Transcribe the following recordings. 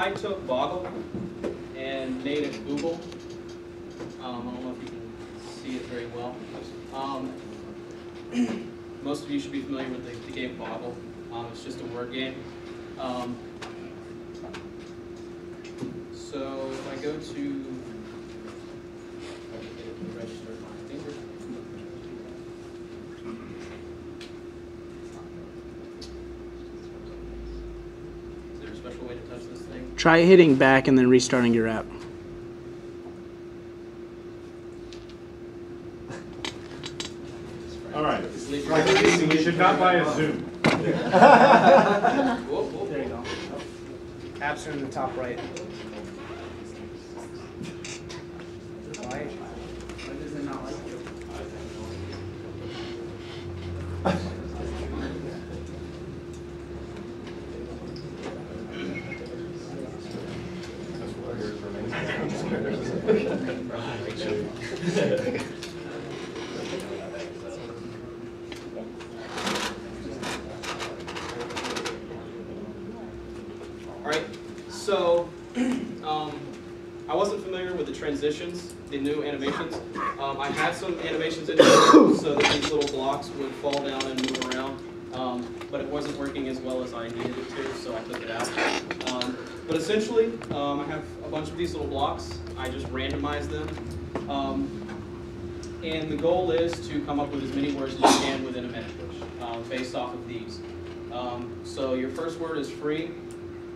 I took Boogle and made it Boogle. I don't know if you can see it very well. Most of you should be familiar with the game Boogle. It's just a word game. So if I go to register my finger. Is there a special way to touch this thing? Try hitting back and then restarting your app. All right. You should not buy a Zoom. There you go. Apps are in the top right. Why does it not like you? Alright, so I wasn't familiar with the transitions, the new animations. I had some animations in there so that these little blocks would fall down and move around, but it wasn't working as well as I needed it to, so I took it out. But essentially, I have a bunch of these little blocks. I just randomized them. And the goal is to come up with as many words as you can within a minute, based off of these. So your first word is free.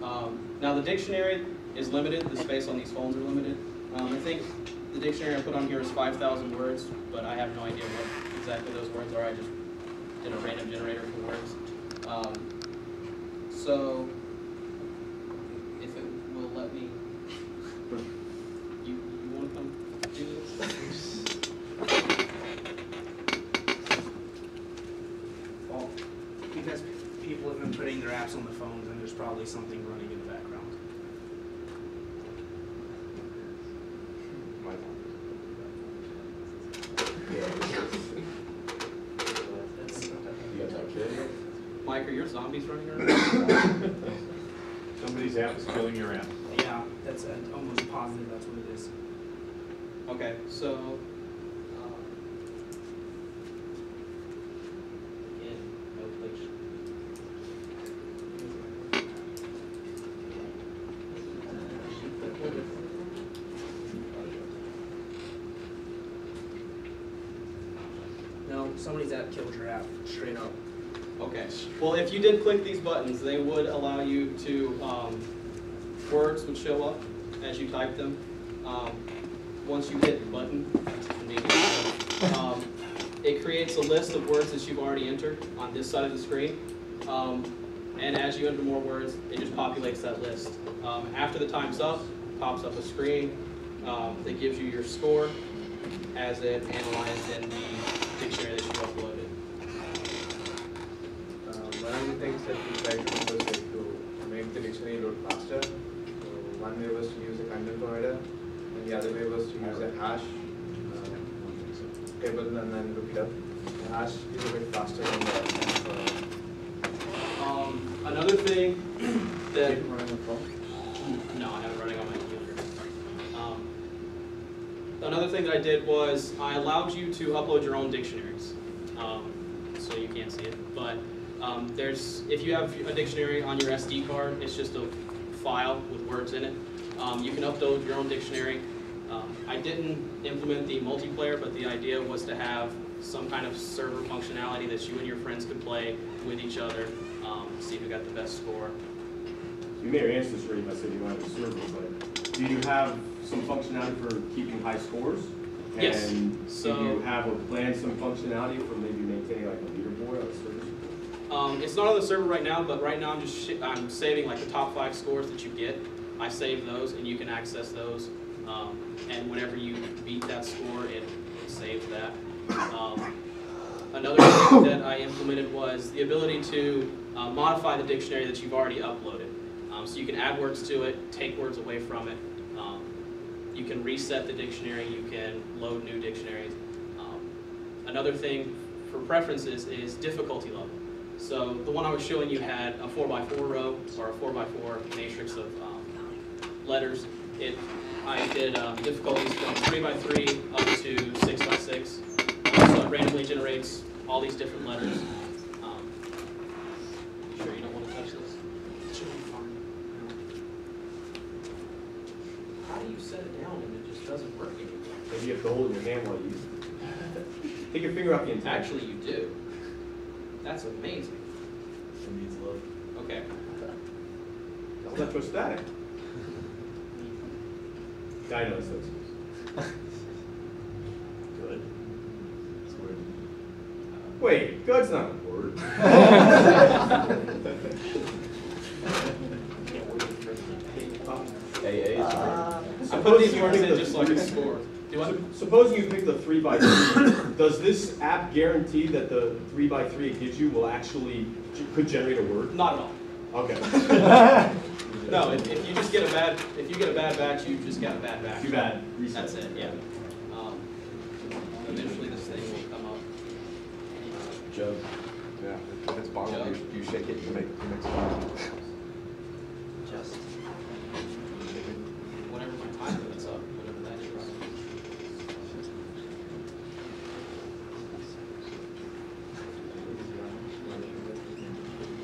Now the dictionary is limited, the space on these phones are limited. I think the dictionary I put on here is 5,000 words, but I have no idea what exactly those words are. I just did a random generator for words. So if it will let me, you want to come do this? Well, because people have been putting their apps on the phones and there's probably something running in the background. Mike, are your zombies running around? Somebody's app is killing your app. Yeah, that's almost positive that's what it is. Okay, so again, no glitch. No, somebody's app killed your app, straight up. Okay. Well, if you did click these buttons, they would allow you to, words would show up as you type them. Once you hit the button, it creates a list of words that you've already entered on this side of the screen. And as you enter more words, it just populates that list. After the time's up, pops up a screen that gives you your score as it analyzed in the dictionary that you uploaded. One of the things that we tried to do was like to make the dictionary load faster. So one way was to use a content provider, and the other way was to use a hash table and then look it up. The hash is a bit faster than that. Another thing that Keep running on the phone? no, I have it running on my computer. Another thing that I did was I allowed you to upload your own dictionaries. So you can't see it, but if you have a dictionary on your SD card, it's just a file with words in it. You can upload your own dictionary. I didn't implement the multiplayer, but the idea was to have some kind of server functionality that you and your friends could play with each other, see who got the best score. You may have answered this already by saying you don't have a server, but do you have some functionality for keeping high scores? Yes. And So, do you have or plan some functionality for maybe maintaining like a leaderboard on the server? it's not on the server right now, but right now I'm saving like the top 5 scores that you get. I save those, and you can access those. And whenever you beat that score, it saves that. Another thing that I implemented was the ability to modify the dictionary that you've already uploaded. So you can add words to it, take words away from it. You can reset the dictionary. You can load new dictionaries. Another thing for preferences is difficulty level. So the one I was showing you had a 4x4 row or a 4x4 matrix of letters. I did difficulties from 3x3 up to 6x6. So it randomly generates all these different letters. You sure you don't want to touch this? It should be fun. How do you set it down and it just doesn't work anymore? Maybe you have to hold it in your hand while you use it. Take your finger off the intact. Actually, you do. That's amazing. It needs love. Okay. That's electrostatic. I know those. Good. That's weird. Wait, good's not a word. I put these words in just like a score. Do what? Supposing you pick the 3x3, does this app guarantee that the 3x3 it gives you will actually could generate a word? Not at all. Okay. No, if you just get a bad batch, you just got a bad batch. Too bad. Reset. That's it. Yeah. Eventually, this thing will come up. Jug. Yeah, if it's bottled, you shake it, you make sound. Just whenever my time limits up, whatever that is.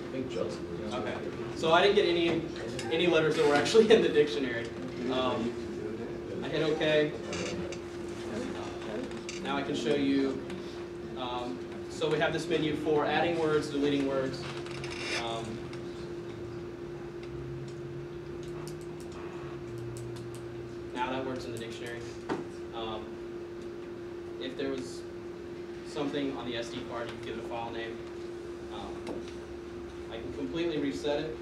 I think jugs. Okay. So I didn't get any letters that were actually in the dictionary. I hit OK. Now I can show you. So we have this menu for adding words, deleting words. Now that word's in the dictionary. If there was something on the SD card, you can give it a file name. I can completely reset it.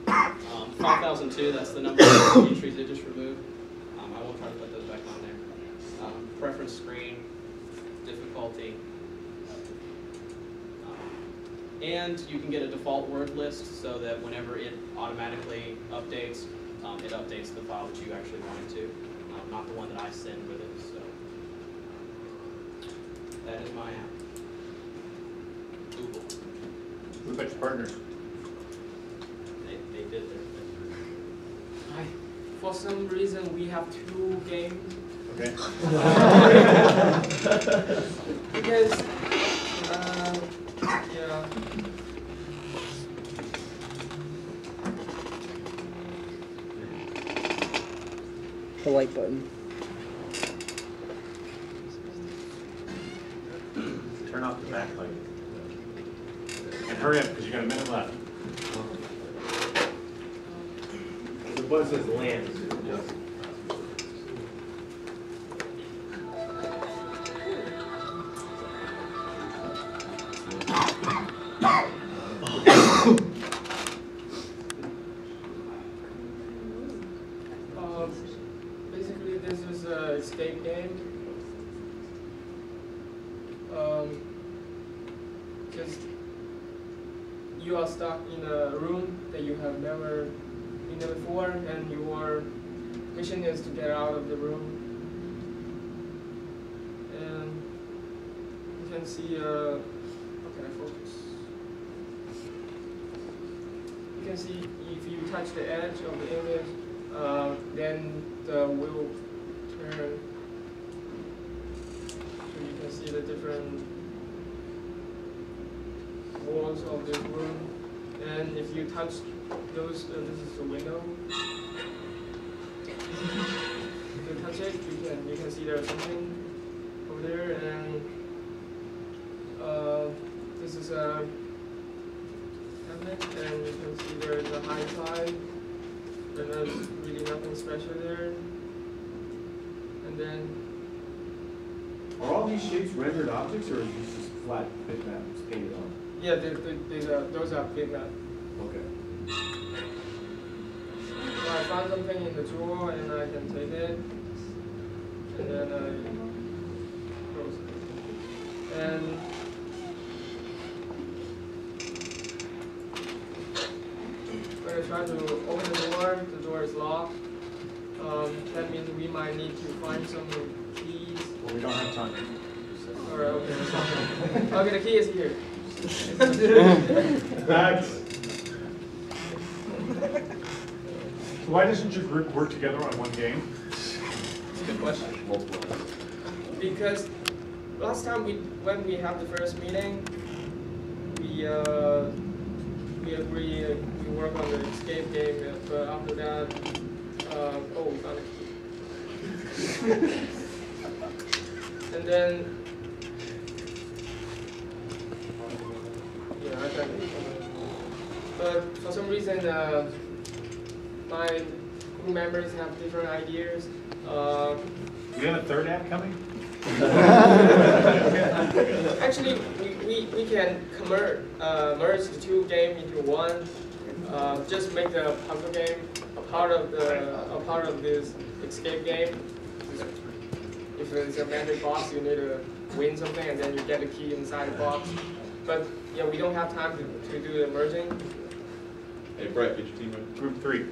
5002, that's the number of entries it just removed. I won't try to put those back on there. Preference screen, difficulty. And you can get a default word list so that whenever it automatically updates, it updates the file that you actually wanted to, not the one that I send with it. So that is my app. Boogle. What about your partners? They did their thing. For some reason, we have 2 games. Okay. Because, yeah. The like button. Turn off the backlight. And hurry up, because you got a minute left. The button says land. Basically, this is an escape game. Just you are stuck in a room that you have never been there before, and your mission is to get out of the room. And you can see, how can I focus? You can see if you touch the edge of the image, then the wheel turn. So you can see the different walls of this room. And if you touch those, this is the window. If you touch it, you can see there's something over there. And this is a cabinet, and you can see there is a high side. And there's really nothing special there. And then Are all these shapes rendered objects, or is this just flat bitmaps painted on? yeah, those are bitmap. Okay. So I found something in the drawer and I can take it, and then I close it. And when I try to open the door is locked. That means we might need to find some keys. Well, we don't have time. Alright, okay. Okay, the key is here. Facts. why doesn't your group work together on one game? That's a good question. Multiple. Because last time when we had the first meeting, we agree we work on the escape game, but after that, oh, we found a key. And then, yeah, I think. But for some reason, my group members have different ideas. You have a third app coming? Actually, we can merge the two games into one. Just make the puzzle game a part of this escape game. If it's a magic box, you need to win something, and then you get a key inside the box. But yeah, we don't have time to do the merging. Hey Brett, get your team ready. Group 3.